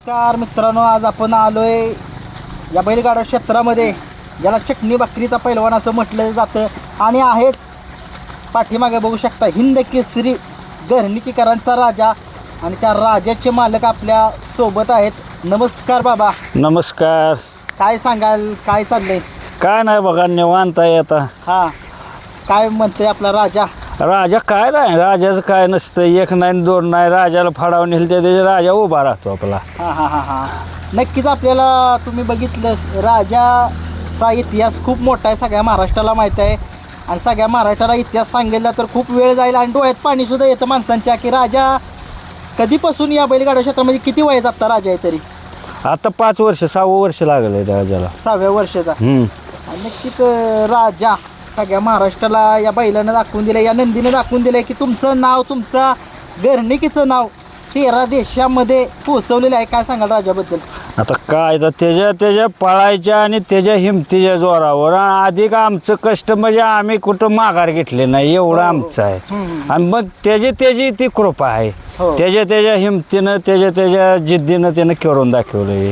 नमस्कार मित्रांनो, आज आपण आलोय या बैलगाडा क्षेत्रामध्ये ज्याला चटणी भाकरीचा पैलवान असं म्हटलं जातं आणि आहेच पाठीमागे बघू शकता हिंद केसरी गर्णिकीकरांचा राजा आणि त्या राजाचे मालक आपल्या सोबत आहेत. नमस्कार बाबा. नमस्कार. काय सांगाल, काय चाललंय? काय नाही बघा, निवांत आहे आता. हां, काय म्हणतोय आपला राजा? राजा काय नाही, राजाचं काय नसतं, एक नाही दोन नाही, राजाला फाडावून नेलं त्याचा राजा उभा राहतो आपला. हां हां हां हां नक्कीच. आपल्याला तुम्ही बघितलं राजाचा इतिहास खूप मोठा आहे, सगळ्या महाराष्ट्राला माहीत आहे आणि सगळ्या महाराष्ट्राला इतिहास सांगितला तर खूप वेळ जाईल आणि डोळ्यात पाणीसुद्धा येतं माणसांच्या की राजा कधीपासून या बैलगाडा क्षेत्रामध्ये किती वय जाता राजा आहे तरी? आता 5 वर्ष 6वं वर्ष लागलंय राजाला. 6व्या वर्षाचा. आणि नक्कीच राजा सगळ्या महाराष्ट्राला या बैलानं दाखवून दिलं, या नंदीनं दाखवून दिलं की तुमचं नाव, तुमचा गर्णिकीचं नाव 13 देशामध्ये पोहोचवलेलं आहे. काय सांगाल राजाबद्दल? आता काय तर त्याच्या पळायच्या आणि त्याच्या हिमतीच्या जोरावर अधिक आमचं कष्ट म्हणजे आम्ही कुठं माघार घेतले नाही एवढं आमचं आहे. आणि मग त्याची ती कृपा आहे. त्याच्या हिमतीनं त्याच्या जिद्दीनं त्यानं करून दाखवलं.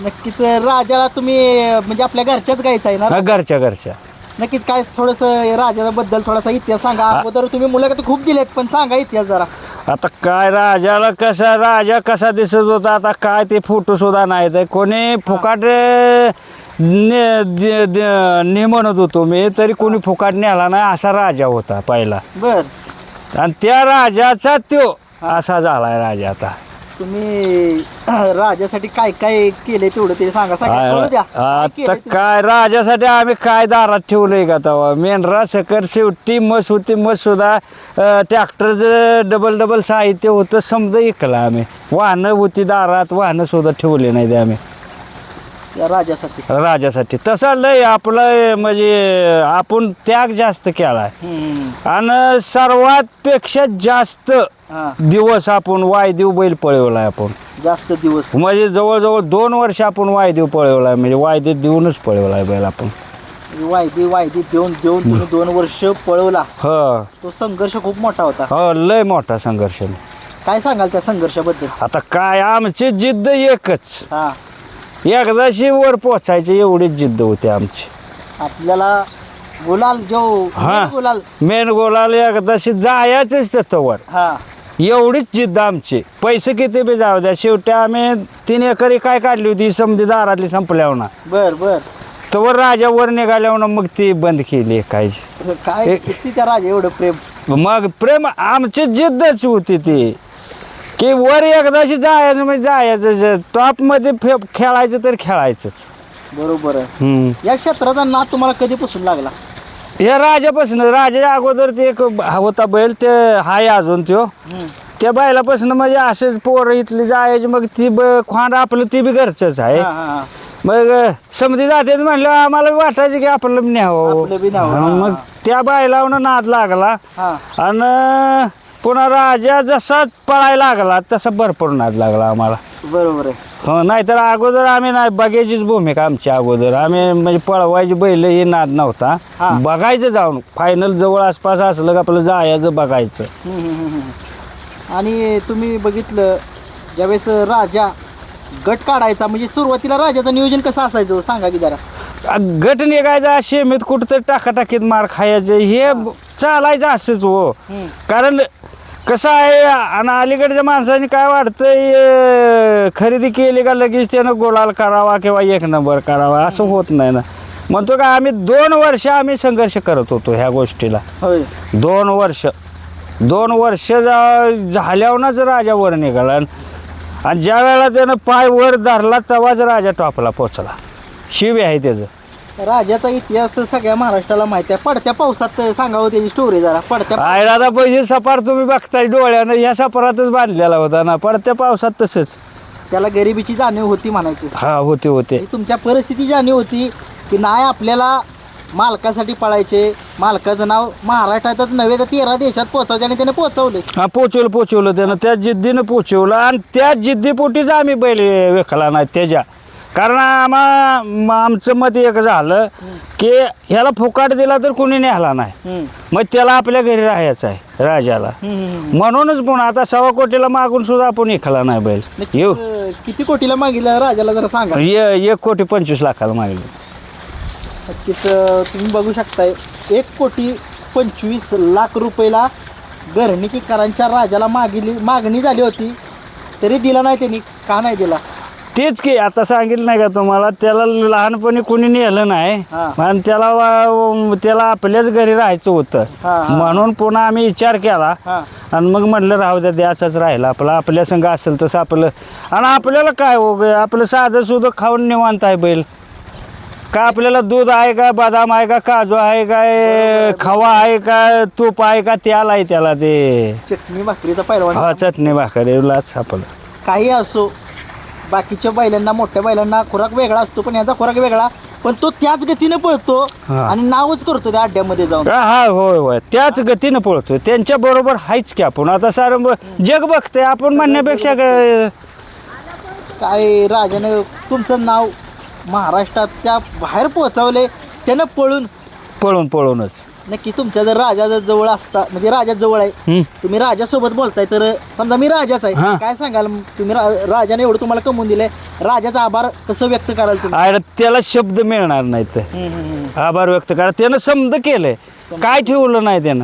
नक्कीच राजाला तुम्ही म्हणजे आपल्या घरच्याच गायचं आहे ना? घरच्या. नक्कीच. काय थोडंसं राजाबद्दल थोडासा इतिहास सांगा. अगोदर तुम्ही मुलाखती खूप दिलेत पण सांगा इतिहास जरा. आता काय राजा कसा दिसत होता, आता काय ते फोटो सुद्धा नाही तर कोणी फुकाट ने म्हणत होतो मी, तरी कोणी फुकाट नेला नाही असा राजा होता पहिला. बर. आणि त्या राजाचा त्यो असा झालाय राजा. आता तुम्ही राजासाठी काय काय केले तेवढं ते सांगा, सगळं द्या. आता काय राजासाठी आम्ही काय दारात ठेवलंय का तेव्हा? मेंढरा सकट शेवटी मस होती, मस सुद्धा ट्रॅक्टरचं डबल साहित्य होतं समजा इकलं आम्ही. वाहनं होती दारात, वाहनं सुद्धा ठेवले नाही ते आम्ही राजासाठी. तसा लय आपलं म्हणजे आपण त्याग जास्त केलाय आणि सर्वात पेक्षा जास्त दिवस आपण वायदेव बैल पळवलाय. आपण जास्त दिवस म्हणजे जवळजवळ 2 वर्ष आपण वायदेव पळवलाय, म्हणजे वायदे देऊनच पळवलाय बैल आपण. वायदी देऊन तुम्ही 2 वर्ष पळवला. हो, तो संघर्ष खूप मोठा होता. हो, लय मोठा संघर्ष. काय सांगाल त्या संघर्षाबद्दल? आता काय आमची जिद्द एकच, हा, एकदाशी वर पोचायची एवढीच जिद्द होती आमची. आपल्याला गुलाल गुलाल मेन गोलाल एकदाशी जायचंच तवर, हा, एवढीच जिद्द आमची. पैसे किती बी जाऊ द्या, शेवटी आम्ही 3 एकरी काय काढली होती समधी दारातली संपल्यावर ना. बर. तवर राजा वर निघाल्यावर मग ती बंद केली काय. काय किती त्या राजा एवढं प्रेम? मग प्रेम आमची जिद्दच होती ती की वर एकदाशी जायचं म्हणजे जायचं, टॉप मध्ये खेळायचं तर खेळायचंच. बरोबर आहे. या क्षेत्राचा नाद तुम्हाला कधीपासून लागला? या राजापासून. राजाच्या अगोदर ते एक होता बैल, ते हाय अजून त्यो. त्या बैलापासून म्हणजे असेच पोरं इथली जायची, मग ती खोंड आपलं ती बी घरचंच आहे. मग समधी जाते म्हणलं आम्हाला वाटायचं की आपलं न्यावं. मग त्या बैलावर नाद लागला आणि पुन्हा राजा जसा पळायला लागला तसा भरपूर नाद लागला आम्हाला. बरोबर आहे. हो, नाहीतर अगोदर आम्ही नाही, बघायचीच भूमिका आमची अगोदर. आम्ही म्हणजे पळवायची बैल ही नाद नव्हता, बघायचं जाऊन फायनल जवळ आसपास असलं का आपलं जायचं बघायचं. आणि तुम्ही बघितलं ज्यावेळेस राजा गट काढायचा म्हणजे सुरुवातीला राजाचं नियोजन कसं असायचं सांगा की जरा. गट निघायचा शेमीत कुठं तर टाकाटाकीत मार खायचं हे चालायचं असंच हो. कारण कसं आहे, आणि अलीकडच्या माणसाने काय वाटतंय खरेदी केली का लगेच त्यानं गोलाल करावा किंवा 1 नंबर करावा असं होत नाही ना. म्हणतो का आम्ही 2 वर्ष आम्ही संघर्ष करत होतो ह्या गोष्टीला. 2 वर्ष झाल्यावरच राजा वर निघाला आणि ज्या वेळेला त्यानं पाय वर धरला तेव्हाच राजा टॉपला पोचला. शिव आहे त्याचं. राजाचा इतिहास सगळ्या महाराष्ट्राला माहिती आहे. पडत्या पावसात सांगावं त्याची स्टोरी जरा. आता पहिली सफार तुम्ही बघताय डोळ्यानं, ह्या सफरातच बांधलेला होता ना. पडत्या पावसात तसंच त्याला गरिबीची जाणीव होती म्हणायची. हा, होते. तुमच्या परिस्थिती जाणीव होती की नाही आपल्याला मालकासाठी पळायचे. मालकाचं नाव महाराष्ट्रातच नव्हे तर 13 देशात पोहोचवले आणि त्याने पोहोचवले. हा, पोचवलं त्यानं. त्या जिद्दीनं पोचवलं आणि त्या जिद्दीपोटीच आम्ही बैल विकला नाही. त्याच्या कारण आमचं मत एक झालं की ह्याला फुकाट दिला तर कुणी नेला नाही, मग त्याला आपल्या घरी राहायचं आहे राजाला. म्हणूनच पुन्हा आता 1.25 कोटीला मागून सुद्धा आपण ऐकला नाही बैल. येऊ किती कोटीला मागितलं राजाला जरा सांगा. 1,25,00,000 मागले. नक्कीच तुम्ही बघू शकताय 1,25,00,000 रुपयाला घरणीकीकरांच्या राजाला मागणी झाली होती, तरी दिला नाही त्यांनी. का नाही दिला? तेच की आता सांगितलं नाही का तुम्हाला, त्याला लहानपणी कोणी नेलं नाही आणि त्याला आपल्याच घरी राहायचं होतं. म्हणून पुन्हा आम्ही विचार केला आणि मग म्हटलं राहू द्या, द्यायचंच राहिलं आपलं. आपल्या संग असेल तसं आपलं. आणि आपल्याला काय हो आपलं साधं सुधं खाऊन निवांत आहे बैल. का आपल्याला दूध आहे का, बदाम आहे का, काजू आहे काय, खवा आहे का, तूप आहे का, त्याल आहे त्याला ते चटणी भाकरीचा पैलवान. हा चटणी भाकरीलाच आपलं. काही असो, बाकीच्या बैलांना, मोठ्या बैलांना खुराक वेगळा असतो, पण याचा खुराक वेगळा. पण तो त्याच गतीने पळतो आणि नावच करतो त्या अड्ड्यामध्ये जाऊन. हा होय होय, त्याच गतीनं पळतो. त्यांच्या बरोबर हायच की आपण. आता सारं जग बघतंय, आपण म्हणण्यापेक्षा काय राजाने तुमचं नाव महाराष्ट्राच्या बाहेर पोहोचवले त्यानं पळूनच. नक्की तुमच्या जर राजा जवळ असता, म्हणजे राजा जवळ आहे, तुम्ही राजासोबत बोलताय, तर समजा मी राजाच आहे, काय सांगाल तुम्ही? राजाने एवढं तुम्हाला कमवून दिलंय, राजाचा आभार कसं व्यक्त कराल तुम्ही? अरे त्याला शब्द मिळणार नाहीत आभार व्यक्त करा. त्यानं समज केलंय, काय ठेवलं नाही त्यानं.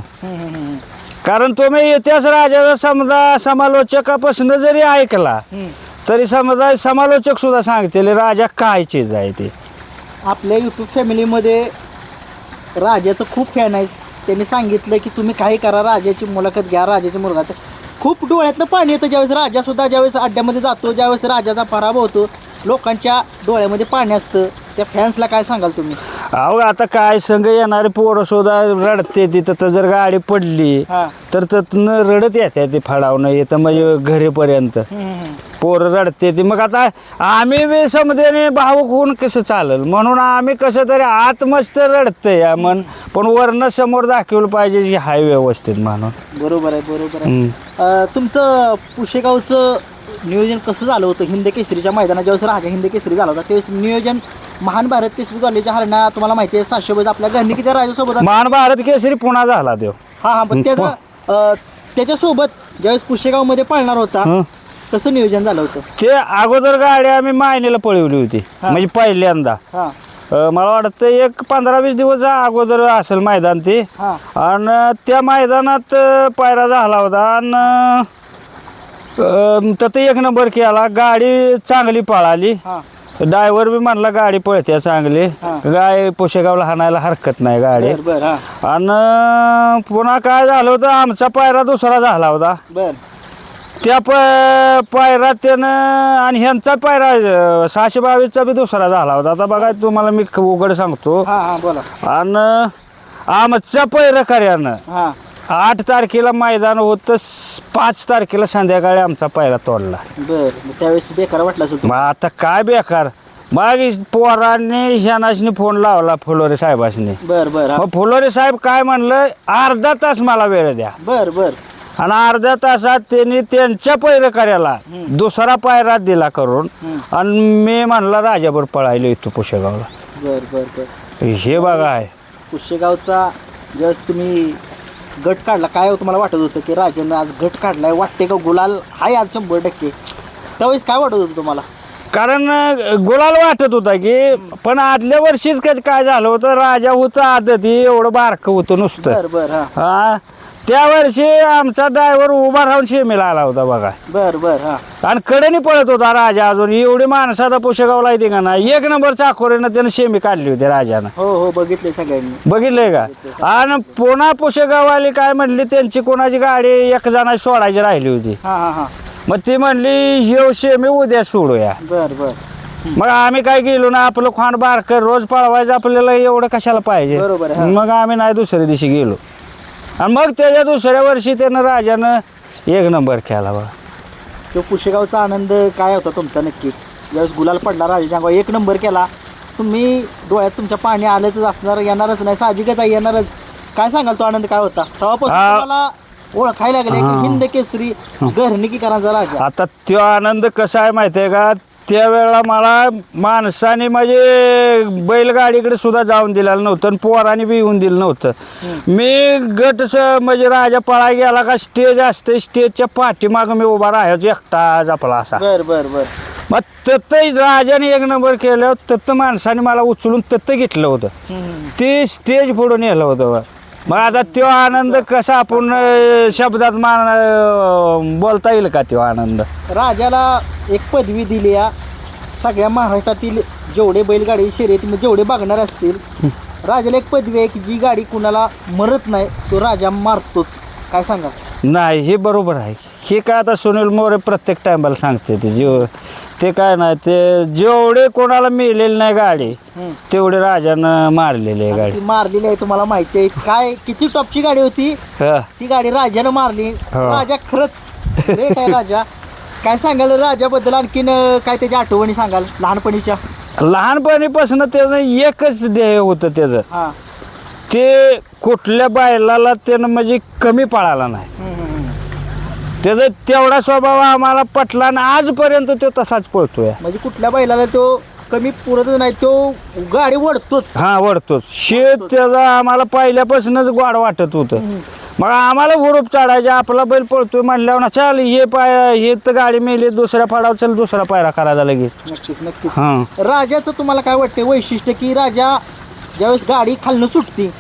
कारण तुम्ही इतिहास राजाचा समजा समालोचकापासून जरी ऐकला तरी समजा समालोचक सुद्धा सांगतील राजा काय चीज आहे ते. आपल्या युट्यूब फॅमिलीमध्ये राजाचं खूप फॅन आहे. त्यांनी सांगितलं की तुम्ही काही करा, राजाची मुलाखत घ्या, राजाची मुलाखत. खूप डोळ्यातनं पाणी येतं ज्यावेळेस राजासुद्धा ज्यावेळेस अड्ड्यामध्ये जातो, ज्यावेळेस राजाचा पराभव होतो, लोकांच्या डोळ्यामध्ये पाणी असतं. त्या फॅन्सला काय सांगाल तुम्ही? अहो आता काय संघ येणारे पोरं सुद्धा रडते तिथं. तर जर गाडी पडली तर न रडत येते ती फाडावणं येतं म्हणजे घरीपर्यंत पोरं रडते ती. मग आता आम्ही बी समजेने भावूक होऊन कसं चालेल, म्हणून आम्ही कसं तरी आतमस्त रडतंय या मन, पण वरनं समोर दाखवलं पाहिजे की हाय व्यवस्थित म्हणून. बरोबर आहे. तुमचं पुशेगावचं नियोजन कसं झालं होतं? हिंद केसरीच्या मैदानात ज्यावेळेस राजा हिंद केसरी झाला होता त्यावेळेस नियोजन महान भारत केसरी कॉलेजच्या हरण्या, तुम्हाला माहिती आहे 700 बैल आपल्या घरणीकीच्या राजासोबत. महान भारत केसरी पुन्हा झाला देव. पण त्याच्यासोबत ज्यावेळेस पुशेगावमध्ये पळणार होता कसं नियोजन झालं होतं? ते अगोदर गाडी आम्ही मायनीला पळवली होती, म्हणजे पहिल्यांदा. मला वाटतं एक 15-20 दिवस अगोदर असेल मैदान ते. आणि त्या मैदानात पायरा झाला होता आणि तर 1 नंबर केला. गाडी चांगली पळाली. ड्रायव्हर बी म्हणला गाडी पळते चांगली, गाय पुशेगावला हाणायला हरकत नाही गाडी. आणि पुन्हा काय झालं होतं, आमचा पायरा दुसरा झाला होता. त्या पायरा त्यानं आणि ह्यांचा पायरा 622चा बी दुसरा झाला होता. आता बघा तुम्हाला मी उघड सांगतो. आणि आमच्या पैरकऱ्यानं 8 तारखेला मैदान होतं, 5 तारखेला संध्याकाळी आमचा पायरा तोडला. त्यावेळेस बेकार वाटला असेल. आता काय बेकार, मग पोरांनी ह्यानाशनी फोन लावला फुलोरे साहेबांनी. मग फुलोरे साहेब काय म्हणलं, अर्धा तास मला वेळ द्या. आणि अर्ध्या तासात त्यांनी त्यांच्या पैरकऱ्याला दुसरा पायरा दिला करून, आणि मी म्हणला राजाभर पळायलो इथं पुशेगावला. हे बघा आहे पुशेगावचा. ज्यावेळेस तुम्ही गट काढला, काय तुम्हाला वाटत होतं की राजाने आज गट काढलाय, वाटते का गुलाल हाय आज 100%? त्यावेळेस काय वाटत होतं तुम्हाला? कारण गुलाल वाटत होता की, पण आदल्या वर्षीच काय झालं होतं, राजा होतं आदती एवढं बारकं होतं नुसतं. त्या वर्षी आमचा ड्रायव्हर उभा राहून शेमीला आला होता बघा. आणि कडेने पळत होता राजा. अजून एवढी माणसाचा पुशेगावला येते का ना, 1 नंबर चाकोरीनं त्यानं शेमी काढली होती राजानं. हो बघितले सगळ्यांनी, बघितलंय का? आणि पुन्हा पुशेगाववाली काय म्हणली, त्यांची कोणाची गाडी 1 जणा सोडायची राहिली होती. मग ती म्हणली येऊ शेमी उद्या सोडूया. मग आम्ही काय गेलो ना, आपलं खोंड बारकर रोज पळवायचं, आपल्याला एवढं कशाला पाहिजे. मग आम्ही नाही दुसऱ्या दिवशी गेलो. आणि मग त्याच्या दुसऱ्या वर्षी त्यानं राजानं 1 नंबर केला बघा. तो पुशेगावचा आनंद काय होता तुमचा नक्की? ज्यावेळेस गुलाल पडला राजाच्या अंगावर, 1 नंबर केला, तुम्ही डोळ्यात तुमच्या पाणी आलंच असणार, येणारच नाही, साहजिकच आहे, येणारच. काय सांगाल तो आनंद काय होता? तेव्हापासून तुम्हाला ओळखायला लागले की हिंद केसरी घरणीकीकरांचा राजा. आता तो आनंद कसा आहे माहिती आहे का, त्यावेळेला मला माणसाने म्हणजे बैलगाडीकडे सुद्धा जाऊन दिलेलं नव्हतं आणि पोराने बी येऊन दिलं नव्हतं. मी म्हणजे राजा पळा गेला का स्टेज असते, स्टेजच्या पाठीमागं मी उभा राहायचो एकटाच आपला असा. बर बर बर. मग तत्त राजाने 1 नंबर केलं, तत्त माणसाने मला उचलून तत्त घेतलं होतं, ते स्टेज फोडून नेलं होतं. मग आता तो आनंद कसा आपण शब्दात बोलता येईल का तो आनंद. राजाला एक पदवी दिली या सगळ्या महाराष्ट्रातील जेवढे बैलगाडी शर्यतीमध्ये जेवढे बघणार असतील, राजाला एक पदवी आहे की जी गाडी कुणाला मरत नाही तो राजा मारतोच. काय सांगा. नाही हे बरोबर आहे. हे काय आता सुनील मोरे प्रत्येक टायमाला सांगते ते काय नाही, ते जेवढे कोणाला मिळलेली नाही गाडी तेवढे राजानं मारलेली आहे गाडी. ती मारलेली आहे तुम्हाला माहिती आहे. काय किती टॉपची गाडी होती ती गाडी राजानं मारली. राजा खरंच ग्रेट आहे राजा. काय सांगाल राजाबद्दल आणखीन काय त्याच्या आठवणी सांगाल लहानपणीच्या. लहानपणीपासून त्याचं एकच ध्येय होतं त्याचं, हां ते कुठल्या बैलाला त्यानं म्हणजे कमी पळाला नाही. त्याचा तेवढा स्वभाव आम्हाला पटला आणि आजपर्यंत तो तसाच पळतोय. म्हणजे कुठल्या बैलाला तो कमी पुरत नाही, तो गाडी ओढतोच. हा ओढतोच. शेत त्याचा आम्हाला पहिल्यापासूनच गोड वाटत होतं. मग आम्हाला हुरूप चढायचे, आपला बैल पळतोय म्हणल्यावर ना चल हे तर गाडी मेली, दुसऱ्या फाडावर चल दुसरा पायरा करायचा लगेच. नक्कीच नक्कीच. हा राजाचं तुम्हाला काय वाटते वैशिष्ट्य की राजा ज्यावेळेस गाडी खालनं सुटते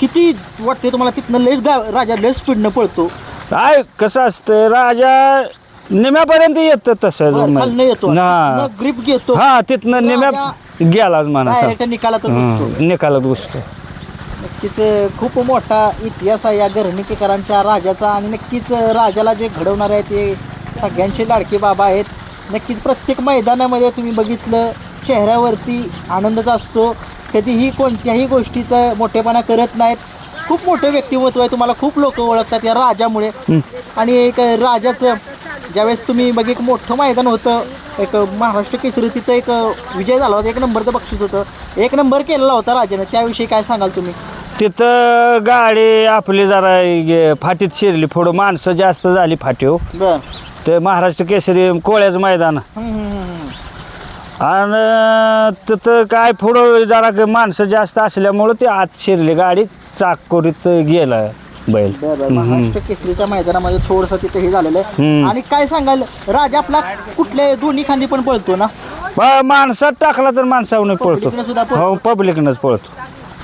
किती वाटते तुम्हाला तिथनं लयच राजा लय स्पीडनं पळतो. काय कसं असतं, राजा निम्यापर्यंत येतं तसं खालनं येतो ना, ग्रिप घेतो. हा तिथनं निम्या गेलाच म्हणा डायरेक्ट निकालातच बसतो. निकालात घुसतो. नक्कीच खूप मोठा इतिहास आहे या घरणिकेकरांच्या राजाचा. आणि नक्कीच राजाला जे घडवणार आहे ते सगळ्यांचे लाडके बाबा आहेत. नक्कीच प्रत्येक मैदानामध्ये तुम्ही बघितलं चेहऱ्यावरती आनंदच असतो. कधीही कोणत्याही गोष्टीचा मोठेपणा करत नाहीत. खूप मोठं व्यक्तिमत्व आहे, तुम्हाला खूप लोक ओळखतात या राजामुळे. आणि एक राजाचं ज्यावेळेस तुम्ही एक मोठं मैदान होतं, एक महाराष्ट्र केसरी, तिथं एक विजय झाला होता, 1 नंबरचं बक्षीस होतं, 1 नंबर केलेला होता राजाने. त्याविषयी काय सांगाल तुम्ही. तिथं गाडी आपली जरा फाटीत शिरली, पुढं माणसं जास्त झाली फाटीव. बर. ते महाराष्ट्र केसरी कोळ्याचं मैदान, आणि तिथं काय पुढं जरा माणसं जास्त असल्यामुळं ते आत शिरली गाडी, चाकोरीत गेला बैल. महाराष्ट्र केसरीच्या मैदानामध्ये थोडंसं तिथे हे झालेलं आहे. आणि काय सांगाल राजा आपला कुठल्या दोन्ही खांदी पण पळतो ना. माणसात टाकला तर माणसावर पळतो, सुद्धा हो पब्लिकनच पळतो.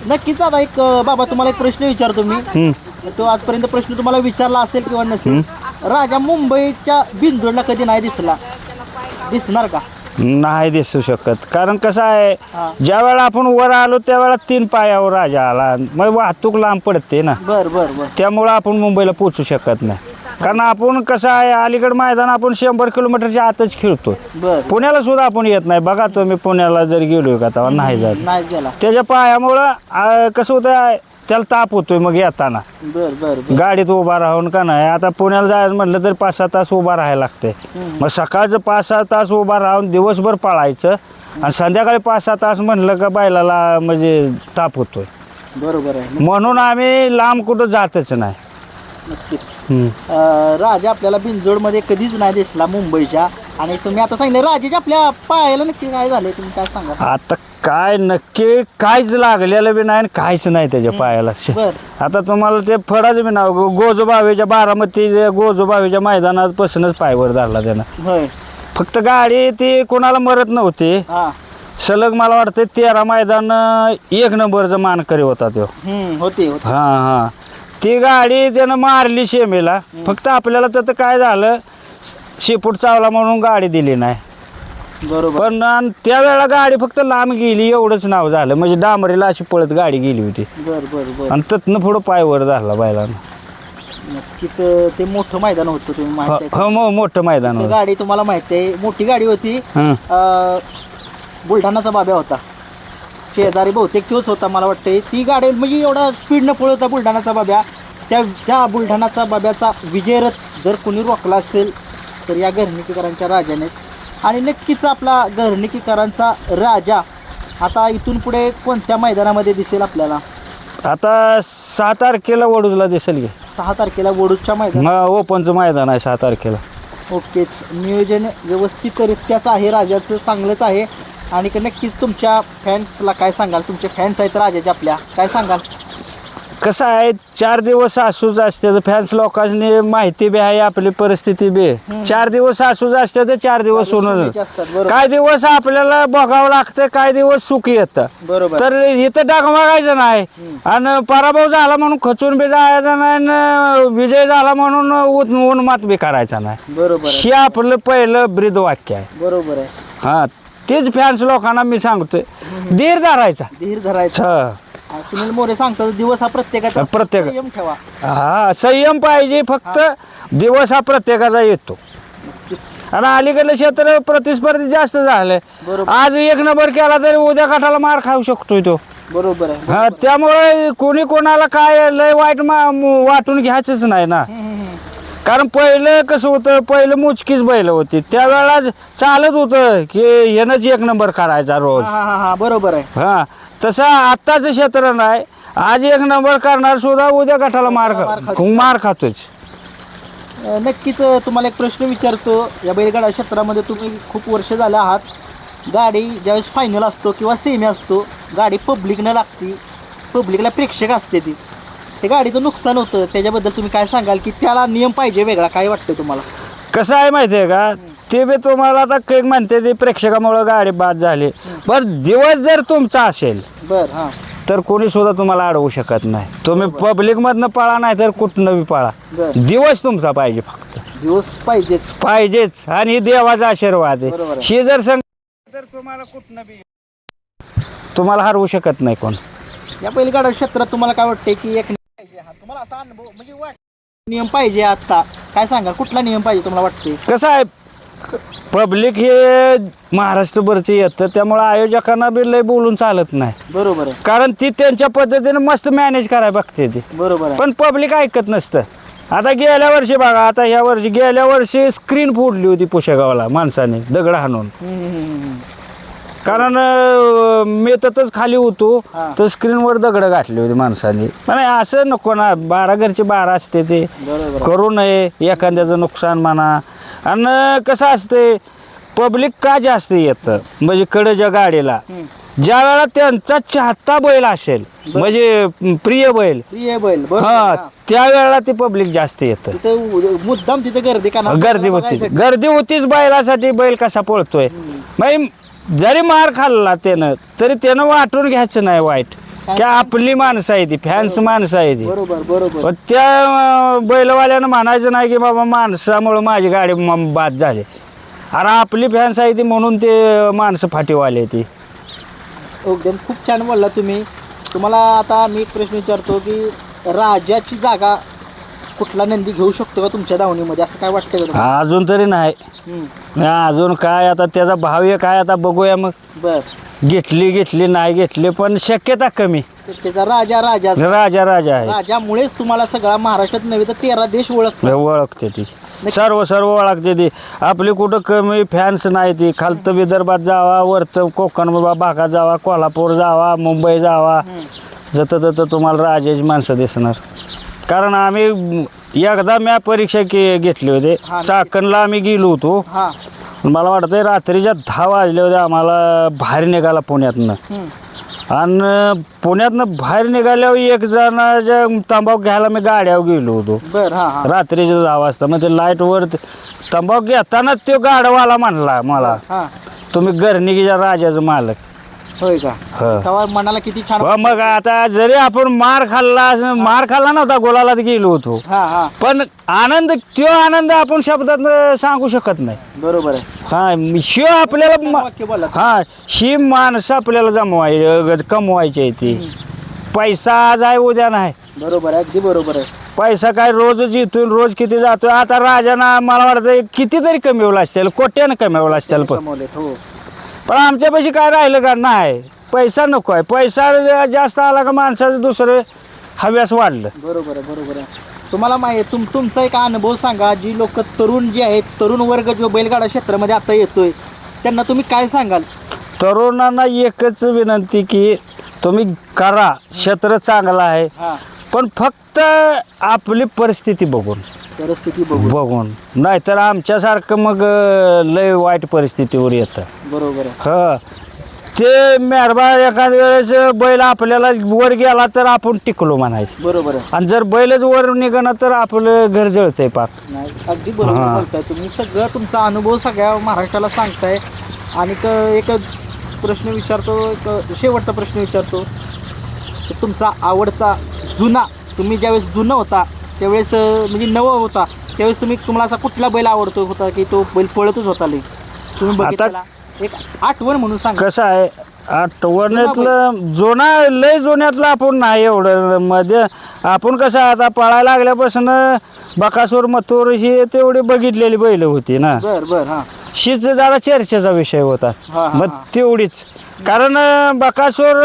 नक्कीच. आता एक बाबा तुम्हाला एक प्रश्न विचारतो मी, तो आजपर्यंत प्रश्न तुम्हाला विचारला असेल किंवा नसेल. राजा मुंबईच्या बिंदूरला कधी नाही दिसणार का. नाही दिसू शकत, कारण कसं आहे ज्या वेळा आपण वर आलो त्यावेळेला 3 पायावर राजा आला, मग वाहतूक लांब पडते ना. बर बर बर. त्यामुळं आपण मुंबईला पोचू शकत नाही. कारण आपण कसं आहे अलीकड मैदान आपण 100 किलोमीटरच्या आतच खेळतो. पुण्याला सुद्धा आपण येत नाही. बघा तुम्ही पुण्याला जर गेलोय का तेव्हा नाही जात. त्याच्या पायामुळं कसं होतं त्याला ताप होतोय मग येताना. गाडीत उभा राहून का नाही. आता पुण्याला जायचं म्हटलं तर 5-6 तास उभा राहायला लागते. मग सकाळचं 5-6 तास उभा राहून दिवसभर पळायचं आणि संध्याकाळी 5-6 तास म्हणलं का बैलाला म्हणजे ताप होतोय. बरोबर आहे. म्हणून आम्ही लांब कुठं जातच नाही. नक्कीच. राजा आपल्याला बिनजोडमध्ये कधीच नाही दिसला मुंबईच्या. आणि तुम्ही आता सांगितलं राजाच्या आपल्या पायाला नक्की काय झाले तुम्ही काय सांगा. आता काय नक्की काहीच लागलेलं बी नाही आणि काहीच नाही त्याच्या पायाला. आता तुम्हाला ते फडाचं बी नाव गोजोबावेच्या बारामती गोजोबावेच्या मैदानापासूनच पायवर धरला त्यानं. फक्त गाडी ती कोणाला मरत नव्हती. सलग मला वाटतं 13 मैदान 1 नंबरचा मानकरी होता तो. हा ती गाडी त्यानं मारली शेमेला. फक्त आपल्याला तर काय झालं शेपूट चावला म्हणून गाडी दिली नाही. बरोबर. पण त्यावेळेला गाडी फक्त लांब गेली एवढंच नाव झालं. म्हणजे डांबरीला अशी पळत गाडी गेली होती. आणि तिथनं पुढं पायवर झाला बैलानं. नक्कीच ते मोठं मैदान होतं तुम्ही माहिती आहे. हो मोठं मैदान होतं. गाडी तुम्हाला माहिती आहे मोठी गाडी होती. बुलढाणाचा बाब्या होता शेजारी, बहुतेक तोच होता मला वाटतं. ती गाडी म्हणजे एवढा स्पीडनं पळत होता बुलढाणाचा बाब्या. त्या बुलढाणाचा बाब्याचा विजयरथ जर कोणी रोखला असेल तर या घरणिकेकरांच्या राजाने. आणि नक्कीच आपला घरणिकेकरांचा राजा आता इथून पुढे कोणत्या मैदानामध्ये दिसेल आपल्याला. आता 6 तारखेला वडूजला दिसेल की. 6 तारखेला वडूजच्या मैदान ओपनचं मैदान आहे 6 तारखेला. ओकेच, नियोजन व्यवस्थितरित्याच आहे राजाचं, चांगलंच आहे. आणि नक्कीच तुमच्या फॅन्सला काय सांगाल, तुमचे फॅन्स आहेत राजाचे आपल्या, काय सांगाल? कसं आहे 4 दिवस असूच असते तर फॅन्स लोकांनी माहिती बी आहे आपली परिस्थिती बी 4 दिवस असूच असते तर 4 दिवस सोनं शुभेच्छा असतात, बरोबर काय दिवस आपल्याला बघावं लागतं, काय दिवस सुख येतं. बरोबर. तर इथं डगमगायचं नाही आणि पराभव झाला म्हणून खचून बी जायचं नाही आणि विजय झाला म्हणून उन्मात बी करायचा नाही. बरोबर आहे, हे आपलं पहिलं ब्रीद वाक्य आहे. बरोबर आहे. हा तेच फॅन्स लोकांना मी सांगतोय, धीर धरायचा. धीर धरायचा. हा. सुनील मोरे सांगतात दिवस हा प्रत्येकाचा असतो, प्रत्येक- संयम ठेवा. हा संयम पाहिजे, फक्त दिवस हा प्रत्येकाचा येतो. नक्कीच. आणि अलीकडलं क्षेत्र प्रतिस्पर्धी जास्त झालंय. बरोबर. आज 1 नंबर केला तरी उद्या काठाला मार खाऊ शकतोय तो. बरोबर आहे. हा त्यामुळे कोणी कोणाला काय लय वाईट वाटून घ्यायचंच नाही ना. कारण पहिलं कसं होतं, पहिलं मोजकीच बैल होती, त्यावेळेला चालत होतं की ह्यानंच 1 नंबर करायचा रोज. हा हा हा, बरोबर आहे. हा तसं आत्ताचं क्षेत्र नाही, आज 1 नंबर करणार सुद्धा उद्या गटाला मार खातोच. नक्कीच. तुम्हाला एक प्रश्न विचारतो, या बैलगाडा क्षेत्रामध्ये तुम्ही खूप वर्ष झाले आहात. गाडी ज्यावेळेस फायनल असतो किंवा सेमी असतो, गाडी पब्लिकनं लागती, पब्लिकला प्रेक्षक असते ती, ते गाडीचं नुकसान होतं, त्याच्याबद्दल तुम्ही काय सांगाल की त्याला नियम पाहिजे वेगळा, काय वाटतं तुम्हाला? कसं आहे माहिती आहे का, ते बी तुम्हाला आता काही म्हणते ते प्रेक्षकामुळे गाडी बाद झाली, बरं दिवस जर तुमचा असेल बरं. हां. तर कोणी सुद्धा तुम्हाला अडवू शकत नाही. तुम्ही पब्लिक मधनं पळा नाही तर कुठनं बी पळा, बरं. दिवस तुमचा पाहिजे, फक्त दिवस पाहिजेच. पाहिजेच. आणि देवाचा आशीर्वाद बरोबर आहे. आहे. शी जर संग तर तुम्हाला कुठनं बी तुम्हाला हरवू शकत नाही कोण. या बैलगाडा क्षेत्रात तुम्हाला काय वाटतंय की एक पाहिजे, हा तुम्हाला असा अनुभव म्हणजे नियम पाहिजे आता, काय सांगा कुठला नियम पाहिजे तुम्हाला वाटते? कसं आहे, पब्लिक हे महाराष्ट्रभरचे येतं, त्यामुळे आयोजकांना बी लय बोलून चालत नाही. बरोबर आहे. कारण ती त्यांच्या पद्धतीने मस्त मॅनेज करायला बघते ती, बरोबर आहे. पण पब्लिक ऐकत नसतं. आता गेल्या वर्षी बघा, आता ह्या वर्षी गेल्या वर्षी स्क्रीन फोडली होती पुशेगावला माणसाने दगड हाणून. कारण मी तसंच खाली होतो तर स्क्रीनवर दगड घातली होती माणसाने. म्हणजे असं नको ना, 12 घरचे 12 असते ते बरोबर. करू नये, एखाद्याचं नुकसान म्हणा. आणि कसं असते, पब्लिक का जास्त येतं म्हणजे कडच्या गाडीला, ज्या वेळेला त्यांचा चाहता बैल असेल, म्हणजे प्रिय बैल, प्रिय बैल, बरोबर. हा त्यावेळेला ती पब्लिक जास्त येतं. तिथे मुद्दाम तिथे गर्दी करणार, गर्दी होतीच, गर्दी होतीच बैलासाठी. बैल कसा पळतोय, म्हणजे जरी मार खाल्ला त्यानं तरी त्यानं वाटून घ्यायचं नाही वाईट, की आपली माणसं आहे ती, फॅन्स माणसं आहे ती. बरोबर. बरोबर. पण त्या बैलवाल्यानं म्हणायचं नाही की बाबा माणसामुळं माझी गाडी बाद झाली. अरे आपली फॅन्स आहे ती म्हणून ते माणसं फाटीवाले ती. एकदम खूप छान बोलला तुम्ही. तुम्हाला आता मी एक प्रश्न विचारतो की राजाची जागा कुठला नंदी घेऊ शकतो का तुमच्या दावणीमध्ये, असं काय वाटतं का तुम्हाला? अजून तरी नाही. अजून काय आता त्याचा भाव आहे काय, आता बघूया मग. बर. घेतली नाही घेतली, पण शक्यता कमी. त्याचा राजा राजा आहे, राजामुळेच तुम्हाला सगळा महाराष्ट्रात नव्हे तर 13 देश ओळखते ती, सर्व ओळखते ती. आपली कुठं कमी फॅन्स नाही ती. खालतं विदर्भात जावा, वरतं कोकण भागात जावा, कोल्हापूर जावा, मुंबई जावा, जत तुम्हाला राजाची माणसं दिसणार. कारण आम्ही एकदा परीक्षा घेतली होती, चाकणला आम्ही गेलो होतो. मला वाटतं रात्रीच्या 10 वाजले होते आम्हाला बाहेर निघाला पुण्यातनं. आणि पुण्यातनं बाहेर निघाल्यावर एक जणाच्या तंबाखू घ्यायला मी गाड्यावर गेलो होतो रात्रीच्या 10 वाजता. मग ते लाईटवर तंबाखू घेताना तो गाडवाला म्हणला मला, तुम्ही गर्णिकीच्या राजाचं मालक. होय का? तेव्हा मनाला किती छान. मग आता जरी आपण मार खाल्ला नव्हता, गुलालात गेलो होतो, पण तो आनंद आपण शब्दात सांगू शकत नाही. बरोबर आहे. हा शिव आपल्याला, हा ही माणसं आपल्याला कमवायची ती. पैसा आज आहे उद्या नाही. बरोबर आहे, अगदी बरोबर आहे. पैसा काय रोजच इथून रोज किती जातोय. आता राजाना मला वाटतं कितीतरी कमवला असतील, कोट्यानं कमवला असतील, पण आमच्यापाशी काय राहिलं का नाही. पैसा नको आहे, पैसा जास्त आला का माणसाचं दुसरं हव्यास वाढलं. बरोबर आहे. बरोबर आहे. तुम्हाला माहिती तुमचा एक अनुभव सांगा, जी लोक तरुण जे आहेत, तरुण वर्ग जो बैलगाडा क्षेत्रामध्ये आता येतोय, त्यांना तुम्ही काय सांगाल? तरुणांना एकच विनंती की तुम्ही करा, क्षेत्र चांगलं आहे, पण फक्त आपली परिस्थिती बघून. परिस्थिती बघू. बघून नाहीतर आमच्यासारखं मग लय वाईट परिस्थितीवर येतं. बरोबर आहे. ह ते मेहरबा एखाद्या वेळेस बैल आपल्याला वर गेला तर आपण टिकलो म्हणायचं, बरोबर आहे. आणि जर बैलच वर निघणार तर आपलं घर जळतंय पाक. नाही अगदी बरोबर हां. बोलताय तुम्ही. सगळं तुमचा अनुभव सगळ्या महाराष्ट्राला सांगताय. आणि एक प्रश्न विचारतो, एक शेवटचा प्रश्न विचारतो की तुमचा आवडता जुना, तुम्ही ज्यावेळेस जुनं होता त्यावेळेस म्हणजे नवं होता त्यावेळेस तुम्हाला असा कुठला बैल आवडतो होता की तो बैल पळतच होता लई तुम्ही बघितला, एक आठवण म्हणून सांगा. कसं आहे आठवण्यातलं जुना लय जुन्यातलं आपण नाही एवढं मध्ये. आपण कसं आता पळायला लागल्यापासून बकासूर मथुर ही तेवढी बघितलेली बैल होती ना. बर बर. हां शीच जरा चर्चेचा विषय होता. हां, हां, मग हां. तेवढीच, कारण बकासूर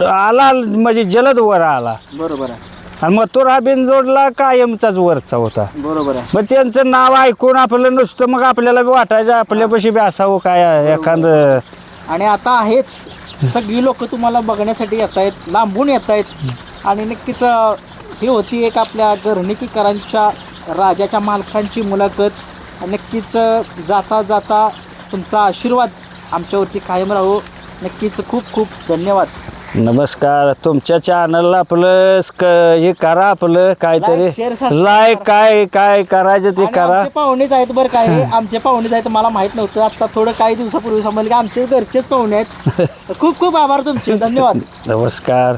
आला म्हणजे जलद वर आला, बरोबर आहे. आणि मथुर हा बिनजोडला कायमचाच वरचा होता. बरोबर आहे. मग त्यांचं नाव ऐकून आपलं नुसतं मग आपल्याला बी वाटायचं आपल्यापाशी बी असावं काय एखादं. आणि आता आहेच, सगळी लोक तुम्हाला बघण्यासाठी येत आहेत, लांबून येत आहेत. आणि नक्कीच ही होती एक आपल्या गर्णिकीकरांच्या राजाच्या मालकांची मुलाखत. नक्कीच जाता जाता तुमचा आशीर्वाद आमच्यावरती कायम राहू. नक्कीच खूप खूप धन्यवाद. नमस्कार. तुमच्या चॅनलला आपलं हे करा, आपलं काहीतरी Like, share, subscribe लाईक काय करायचं ते आणि करा. आमचे पाहुणेच आहेत बरं काय, आमचे पाहुणेच आहेत, मला माहित नव्हतं. आता थोडं काही दिवसापूर्वी समजलं की आमचे घरचेच पाहुणे आहेत. खूप खूप आभार तुमचे. धन्यवाद. नमस्कार.